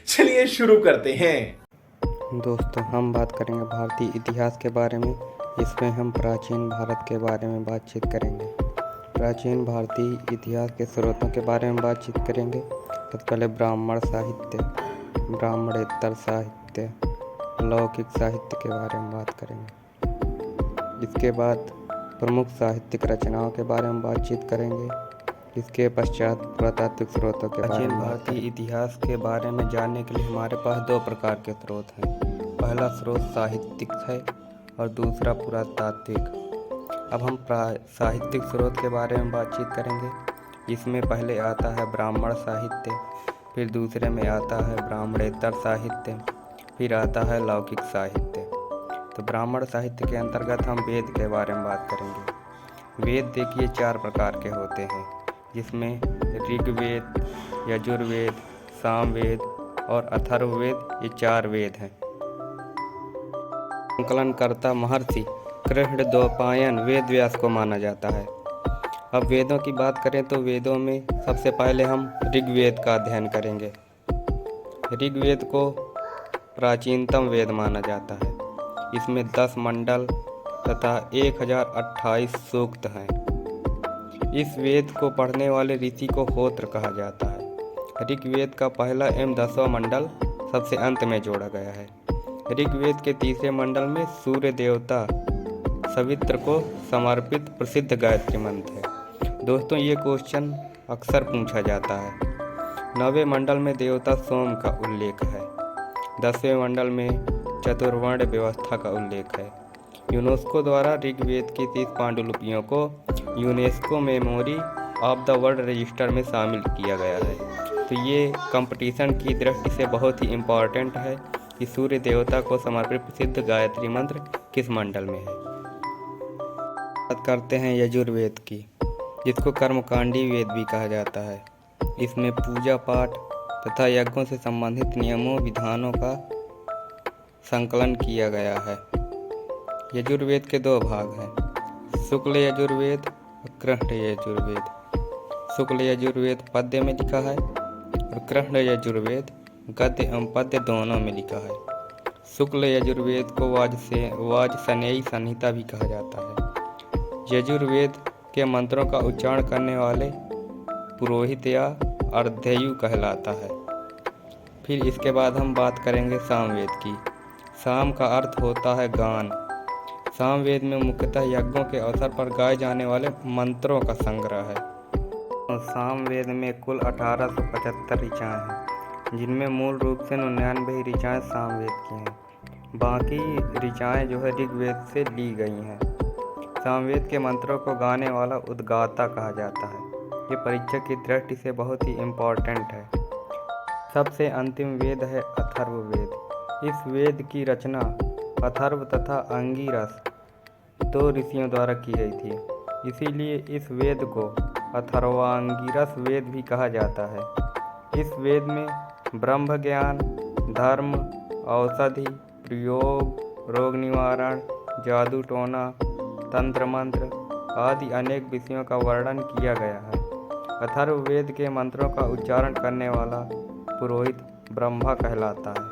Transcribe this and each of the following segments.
चलिए शुरू करते हैं। दोस्तों, हम बात करेंगे भारतीय इतिहास के बारे में। इसमें हम प्राचीन भारत के बारे में बातचीत करेंगे। प्राचीन भारतीय इतिहास के स्रोतों के बारे में बातचीत करेंगे। सबसे पहले ब्राह्मण साहित्य, ब्राह्मणेतर साहित्य, लौकिक साहित्य के बारे में बात करेंगे। इसके बाद प्रमुख साहित्यिक रचनाओं के बारे में बातचीत करेंगे। इसके पश्चात पुरातात्विक स्रोतों के बारे में। भारतीय इतिहास के बारे में जानने के लिए हमारे पास दो प्रकार के स्रोत हैं। पहला स्रोत साहित्यिक है और दूसरा पुरातात्विक। अब हम साहित्यिक स्रोत के बारे में बातचीत करेंगे। इसमें पहले आता है ब्राह्मण साहित्य, फिर दूसरे में आता है ब्राह्मणेतर साहित्य, फिर आता है लौकिक साहित्य। तो ब्राह्मण साहित्य के अंतर्गत हम वेद के बारे में बात करेंगे। वेद देखिए 4 प्रकार के होते हैं, जिसमें ऋग्वेद, यजुर्वेद, सामवेद और अथर्ववेद, ये 4 वेद हैं। संकलनकर्ता महर्षि कृष्णद्वैपायन वेद व्यास को माना जाता है। अब वेदों की बात करें तो वेदों में सबसे पहले हम ऋग्वेद का अध्ययन करेंगे। ऋग्वेद को प्राचीनतम वेद माना जाता है। इसमें 10 मंडल तथा 1028 सूक्त हैं। इस वेद को पढ़ने वाले ऋषि को होत्र कहा जाता है। ऋग्वेद का पहला एवं 10वां मंडल सबसे अंत में जोड़ा गया है। ऋग्वेद के तीसरे मंडल में सूर्य देवता सवित्र को समर्पित प्रसिद्ध गायत्री मंत्र है। दोस्तों, ये क्वेश्चन अक्सर पूछा जाता है। 9वें मंडल में देवता सोम का उल्लेख है। 10वें मंडल में चतुर्वर्ण व्यवस्था का उल्लेख है। यूनेस्को द्वारा ऋग्वेद की 30 पांडुलिपियों को UNESCO memory of the world register में शामिल किया गया है। तो ये कंपटीशन की दृष्टि से बहुत ही इम्पॉर्टेंट है कि सूर्य देवता को समर्पित प्रसिद्ध गायत्री मंत्र किस मंडल में है। बात करते हैं यजुर्वेद की, जिसको कर्मकांडी वेद भी कहा जाता है। इसमें पूजा पाठ तथा यज्ञों से संबंधित नियमों विधानों का संकलन किया गया है। यजुर्वेद के 2 भाग हैं, शुक्ल यजुर्वेद और कृष्ण यजुर्वेद। शुक्ल यजुर्वेद पद्य में लिखा है और कृष्ण यजुर्वेद गद्य एवं पद्य दोनों में लिखा है। शुक्ल यजुर्वेद को वाजसेनेयी संहिता भी कहा जाता है। यजुर्वेद के मंत्रों का उच्चारण करने वाले पुरोहित या अर्धयु कहलाता है। फिर इसके बाद हम बात करेंगे सामवेद की। साम का अर्थ होता है गान। सामवेद में मुख्यतः यज्ञों के अवसर पर गाए जाने वाले मंत्रों का संग्रह है। तो सामवेद में कुल 1875 ऋचाएँ हैं, जिनमें मूल रूप से 99 ऋचाएँ सामवेद की हैं। बाकी ऋचाएँ जो है ऋग्वेद से ली गई हैं। सामवेद के मंत्रों को गाने वाला उद्गाता कहा जाता है। ये परीक्षा की दृष्टि से बहुत ही इम्पोर्टेंट है। सबसे अंतिम वेद है अथर्ववेद। इस वेद की रचना अथर्व तथा अंगिरस 2 ऋषियों द्वारा की गई थी। इसीलिए इस वेद को अथर्वांगिरस वेद भी कहा जाता है। इस वेद में ब्रह्म ज्ञान, धर्म, औषधि, प्रयोग, रोग निवारण, जादू टोना, तंत्र मंत्र आदि अनेक विषयों का वर्णन किया गया है। अथर्ववेद के मंत्रों का उच्चारण करने वाला पुरोहित ब्रह्मा कहलाता है।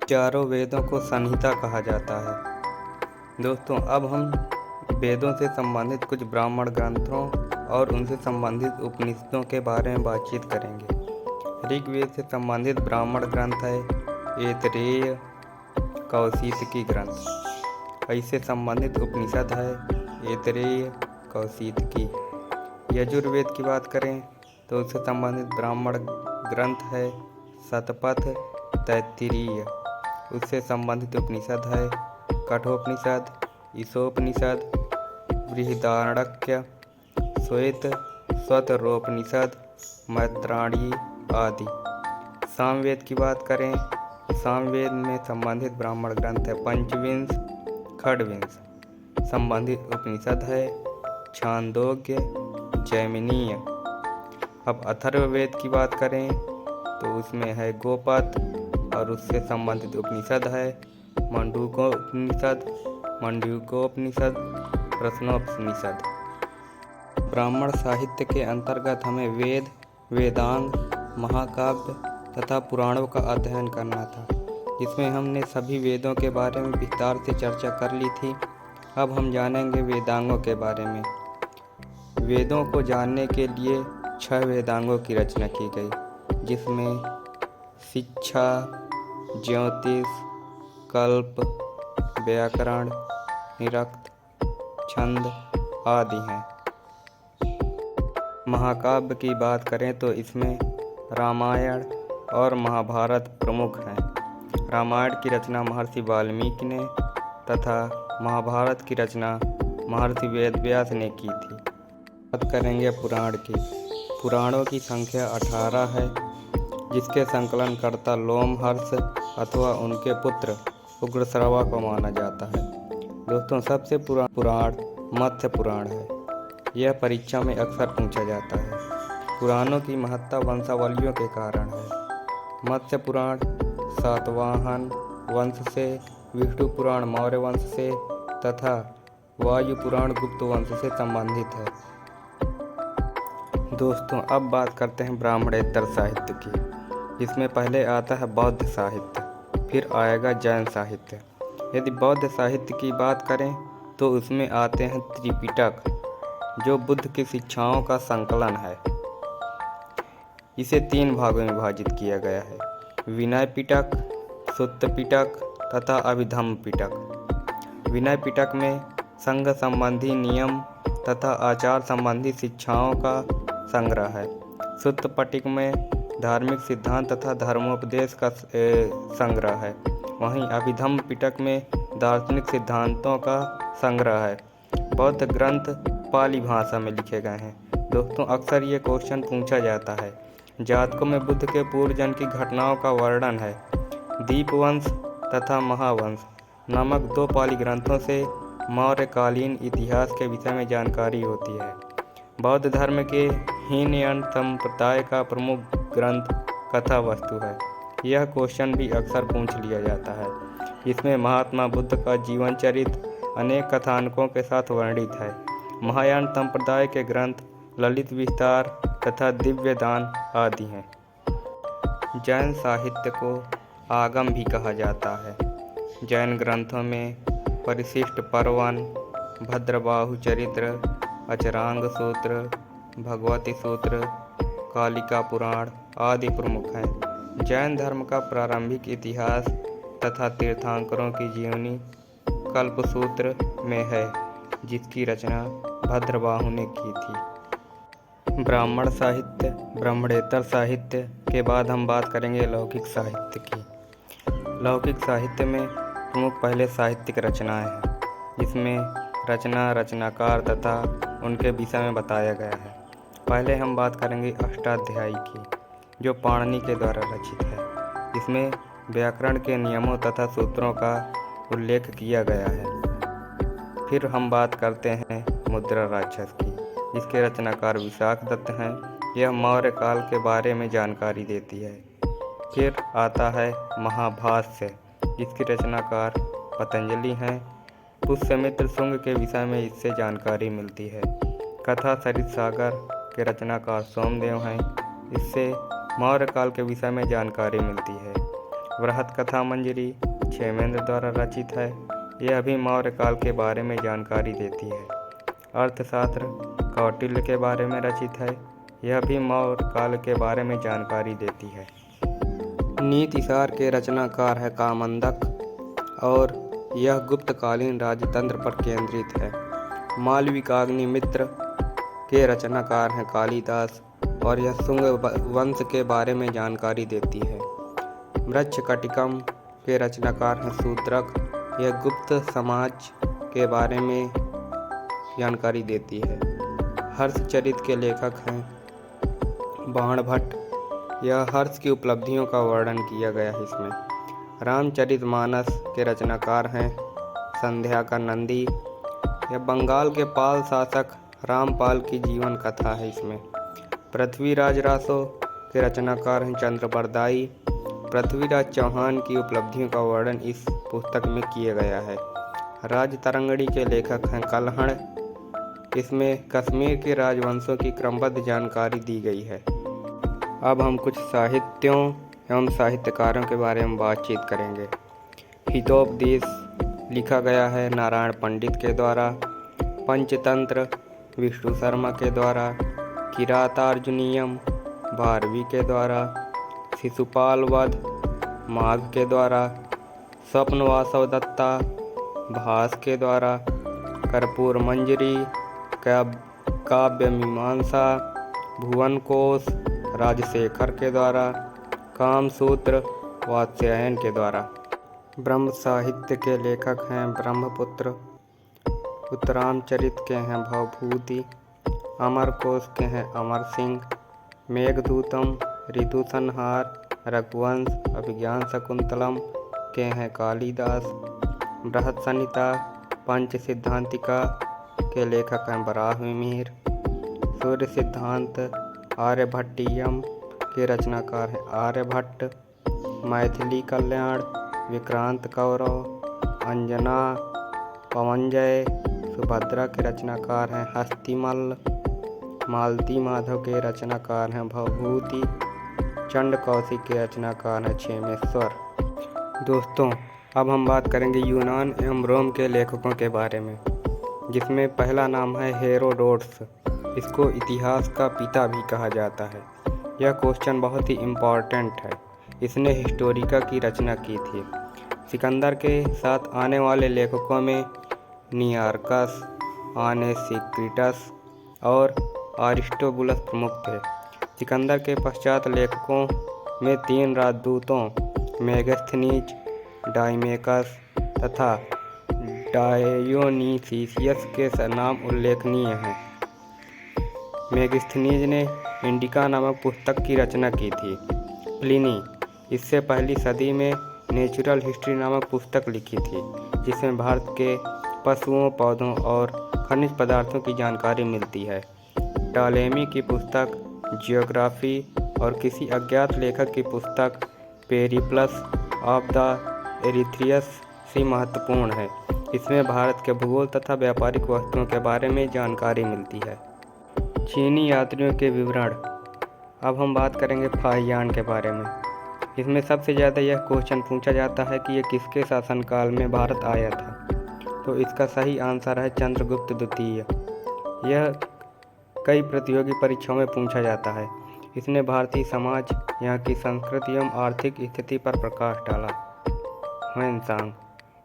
चारों वेदों को संहिता कहा जाता है। दोस्तों, अब हम वेदों से संबंधित कुछ ब्राह्मण ग्रंथों और उनसे संबंधित उपनिषदों के बारे में बातचीत करेंगे। ऋग्वेद से संबंधित ब्राह्मण ग्रंथ है ऐतरेय, कौशितकी ग्रंथ। इससे संबंधित उपनिषद है ऐतरेय, कौशितकी। यजुर्वेद की बात करें तो उससे संबंधित ब्राह्मण ग्रंथ है शतपथ, तैत्तिरीय। उससे संबंधित उपनिषद है कठोपनिषद, ईशोपनिषद, बृहदारण्यक, श्वेत स्वतरोपनिषद, मैत्राणी आदि। सामवेद की बात करें तो सामवेद में संबंधित ब्राह्मण ग्रंथ है पंचविंश, खड्विंश। संबंधित उपनिषद है छांदोग्य, जैमिनीय। अब अथर्ववेद की बात करें तो उसमें है गोपथ और उससे संबंधित उपनिषद है मंडूकोपनिषद, मंडूकोपनिषद, प्रश्नोपनिषद। ब्राह्मण साहित्य के अंतर्गत हमें वेद, वेदांग, महाकाव्य, तथा पुराणों का अध्ययन करना था, जिसमें हमने सभी वेदों के बारे में विस्तार से चर्चा कर ली थी। अब हम जानेंगे वेदांगों के बारे में। वेदों को जानने के लिए 6 वेदांगों की रचना की गई, जिसमें शिक्षा, ज्योतिष, कल्प, व्याकरण, निरुक्त, छंद आदि हैं। महाकाव्य की बात करें तो इसमें रामायण और महाभारत प्रमुख हैं। रामायण की रचना महर्षि वाल्मीकि ने तथा महाभारत की रचना महर्षि वेदव्यास ने की थी। बात करेंगे पुराण की। पुराणों की संख्या 18 है, जिसके संकलनकर्ता लोमहर्ष अथवा उनके पुत्र उग्रश्रवा को माना जाता है। दोस्तों, सबसे पुराण मत्स्य पुराण है। यह परीक्षा में अक्सर पूछा जाता है। पुराणों की महत्ता वंशावलियों के कारण है। मत्स्य पुराण सातवाहन वंश से, विष्णु पुराण मौर्य वंश से तथा वायु पुराण गुप्त वंश से संबंधित है। दोस्तों, अब बात करते हैं ब्राह्मणेतर साहित्य की, जिसमें पहले आता है बौद्ध साहित्य, फिर आएगा जैन साहित्य। यदि बौद्ध साहित्य की बात करें तो उसमें आते हैं त्रिपिटक, जो बुद्ध की शिक्षाओं का संकलन है। इसे 3 भागों में विभाजित किया गया है: विनय पिटक, सुत्त पिटक तथा अभिधम्म पिटक। विनय पिटक में संघ संबंधी नियम तथा आचार संबंधी शिक्षाओं का संग्रह है। सुत्त पिटक में धार्मिक सिद्धांत तथा धर्मोपदेश का संग्रह है। वहीं अभिधम्म पिटक में दार्शनिक सिद्धांतों का संग्रह है। बौद्ध ग्रंथ पाली भाषा में लिखे गए हैं। दोस्तों, अक्सर ये क्वेश्चन पूछा जाता है। जातकों में बुद्ध के पूर्वजन्म की घटनाओं का वर्णन है। दीपवंश तथा महावंश नामक 2 पाली ग्रंथों से मौर्यकालीन इतिहास के विषय में जानकारी होती है। बौद्ध धर्म के हीनयान संप्रदाय का प्रमुख ग्रंथ कथा वस्तु है। यह क्वेश्चन भी अक्सर पूछ लिया जाता है। इसमें महात्मा बुद्ध का जीवन चरित्र अनेक कथानकों के साथ वर्णित है। महायान संप्रदाय के ग्रंथ ललित विस्तार तथा दिव्य दान आदि हैं। जैन साहित्य को आगम भी कहा जाता है। जैन ग्रंथों में परिशिष्ट पर्वन, भद्रबाहु चरित्र, अचरांग सूत्र, भगवती सूत्र, कालिका पुराण आदि प्रमुख हैं। जैन धर्म का प्रारंभिक इतिहास तथा तीर्थंकरों की जीवनी कल्पसूत्र में है, जिसकी रचना भद्रबाहु ने की थी। ब्राह्मण साहित्य, ब्राह्मणेतर साहित्य के बाद हम बात करेंगे लौकिक साहित्य की। लौकिक साहित्य में प्रमुख पहले साहित्यिक रचनाएं हैं, जिसमें रचना, रचनाकार तथा उनके विषय में बताया गया है। पहले हम बात करेंगे अष्टाध्यायी की, जो पाणिनि के द्वारा रचित है। इसमें व्याकरण के नियमों तथा सूत्रों का उल्लेख किया गया है। फिर हम बात करते हैं मुद्रा राक्षस की, जिसके रचनाकार विशाख दत्त हैं। यह मौर्य काल के बारे में जानकारी देती है। फिर आता है महाभाष्य, जिसके रचनाकार पतंजलि हैं। पुष्यमित्र शुंग के विषय में इससे जानकारी मिलती है। कथा सरित सागर के रचनाकार सोमदेव हैं। इससे मौर्य काल के विषय में जानकारी मिलती है। वृहत कथा मंजरी क्षेमेंद्र द्वारा रचित है। यह भी मौर्य काल के बारे में जानकारी देती है। अर्थशास्त्र कौटिल्य के बारे में रचित है। यह भी मौर्य काल के बारे में जानकारी देती है। नीतिसार के रचनाकार है कामंदक और यह गुप्तकालीन राजतंत्र पर केंद्रित है। मालविकाग्निमित्र के रचनाकार हैं कालिदास और यह शुंग वंश के बारे में जानकारी देती है। मृच्छकटिकम के रचनाकार हैं शूद्रक। यह गुप्त समाज के बारे में जानकारी देती है। हर्षचरित के लेखक हैं बाणभट्ट। यह हर्ष की उपलब्धियों का वर्णन किया गया है इसमें। रामचरितमानस के रचनाकार हैं संध्याकर नंदी। यह बंगाल के पाल शासक रामपाल की जीवन कथा है इसमें। पृथ्वीराज रासो के रचनाकार हैं चंद्रबरदाई। पृथ्वीराज चौहान की उपलब्धियों का वर्णन इस पुस्तक में किया गया है। राजतरंगिणी के लेखक हैं कल्हण। इसमें कश्मीर के राजवंशों की क्रमबद्ध जानकारी दी गई है। अब हम कुछ साहित्यों एवं साहित्यकारों के बारे में बातचीत करेंगे। हितोपदेश लिखा गया है नारायण पंडित के द्वारा। पंचतंत्र विष्णु शर्मा के द्वारा। किरातार्जुनीयम भारवी के द्वारा। शिशुपाल वध माघ के द्वारा। स्वप्न वासव दत्ता भास के द्वारा। कर्पूर मंजरी काव्य मीमांसा भुवन कोश राजशेखर के द्वारा। कामसूत्र वात्स्यायन के द्वारा। ब्रह्म साहित्य के लेखक हैं ब्रह्मपुत्र। उत्तरामचरित के हैं भवभूति। अमर कोश के हैं अमर सिंह। मेघदूतम ऋतु संहार रघुवंश अभिज्ञान शकुंतलम के हैं कालिदास। बृहत् संहिता पंच सिद्धांतिका के लेखक हैं वराहमिहिर। सूर्य सिद्धांत आर्यभट्टीयम के रचनाकार हैं आर्यभट्ट। मैथिली कल्याण विक्रांत कौरव। अंजना पवनजय सुभद्रा के रचनाकार हैं हस्तिमल्ल। मालती माधव के रचनाकार हैं भवभूति। चंड कौशिक के रचनाकार हैं क्षेमेश्वर। दोस्तों, अब हम बात करेंगे यूनान एवं रोम के लेखकों के बारे में, जिसमें पहला नाम है हेरोडोटस। इसको इतिहास का पिता भी कहा जाता है। यह क्वेश्चन बहुत ही इम्पॉर्टेंट है। इसने हिस्टोरिका की रचना की थी। सिकंदर के साथ आने वाले लेखकों में नियार्कस आनेसिक्रिटस और अरिस्टोबुलस प्रमुख थे। सिकंदर के पश्चात लेखकों में 3 राजदूतों मेगास्थनीज डाइमेकस तथा डायोनीसियस के नाम उल्लेखनीय हैं। मेगास्थनीज ने इंडिका नामक पुस्तक की रचना की थी। प्लिनी इससे पहली सदी में नेचुरल हिस्ट्री नामक पुस्तक लिखी थी, जिसमें भारत के पशुओं पौधों और खनिज पदार्थों की जानकारी मिलती है। टॉलेमी की पुस्तक जियोग्राफी और किसी अज्ञात लेखक की पुस्तक पेरिप्लस ऑफ द एरिथ्रियस से महत्वपूर्ण है। इसमें भारत के भूगोल तथा व्यापारिक वस्तुओं के बारे में जानकारी मिलती है। चीनी यात्रियों के विवरण। अब हम बात करेंगे फाहियान के बारे में। इसमें सबसे ज़्यादा यह क्वेश्चन पूछा जाता है कि यह किसके शासनकाल में भारत आया था। तो इसका सही आंसर है चंद्रगुप्त द्वितीय। यह कई प्रतियोगी परीक्षाओं में पूछा जाता है। इसने भारतीय समाज, यहाँ की संस्कृति एवं आर्थिक स्थिति पर प्रकाश डाला। ह्वेनसांग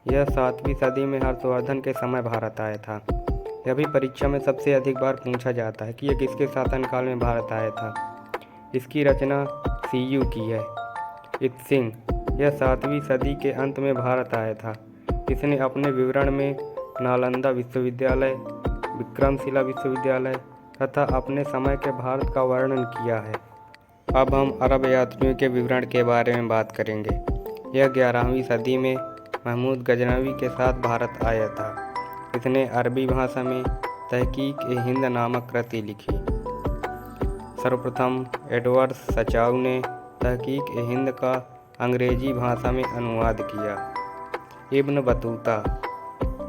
यह 7वीं सदी में हर्षवर्धन के समय भारत आया था। यह भी परीक्षा में सबसे अधिक बार पूछा जाता है कि यह किसके शासनकाल में भारत आया था। इसकी रचना सीयू की है। इत्सिंग यह 7वीं सदी के अंत में भारत आया था। इसने अपने विवरण में नालंदा विश्वविद्यालय, विक्रमशिला विश्वविद्यालय तथा अपने समय के भारत का वर्णन किया है। अब हम अरब यात्रियों के विवरण के बारे में बात करेंगे। यह 11वीं सदी में महमूद गजनवी के साथ भारत आया था। इसने अरबी भाषा में तहकीक-ए-हिंद नामक कृति लिखी। सर्वप्रथम एडवर्ड सचाउ ने तहकीक-ए-हिंद का अंग्रेजी भाषा में अनुवाद किया। इब्न बतूता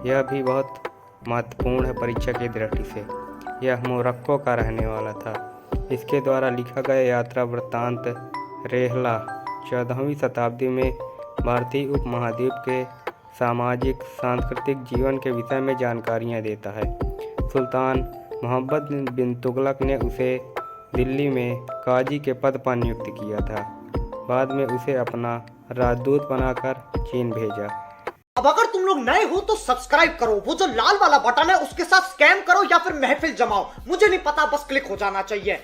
यह भी बहुत महत्वपूर्ण है परीक्षा की दृष्टि से। यह मोरक्को का रहने वाला था। इसके द्वारा लिखा गया यात्रा वृत्तांत रेहला 14वीं शताब्दी में भारतीय उपमहाद्वीप के सामाजिक सांस्कृतिक जीवन के विषय में जानकारियाँ देता है। सुल्तान मोहम्मद बिन तुगलक ने उसे दिल्ली में काजी के पद पर नियुक्त किया था। बाद में उसे अपना राजदूत बनाकर चीन भेजा। अब अगर तुम लोग नए हो तो सब्सक्राइब करो, वो जो लाल वाला बटन है उसके साथ स्कैम करो या फिर महफिल जमाओ, मुझे नहीं पता, बस क्लिक हो जाना चाहिए।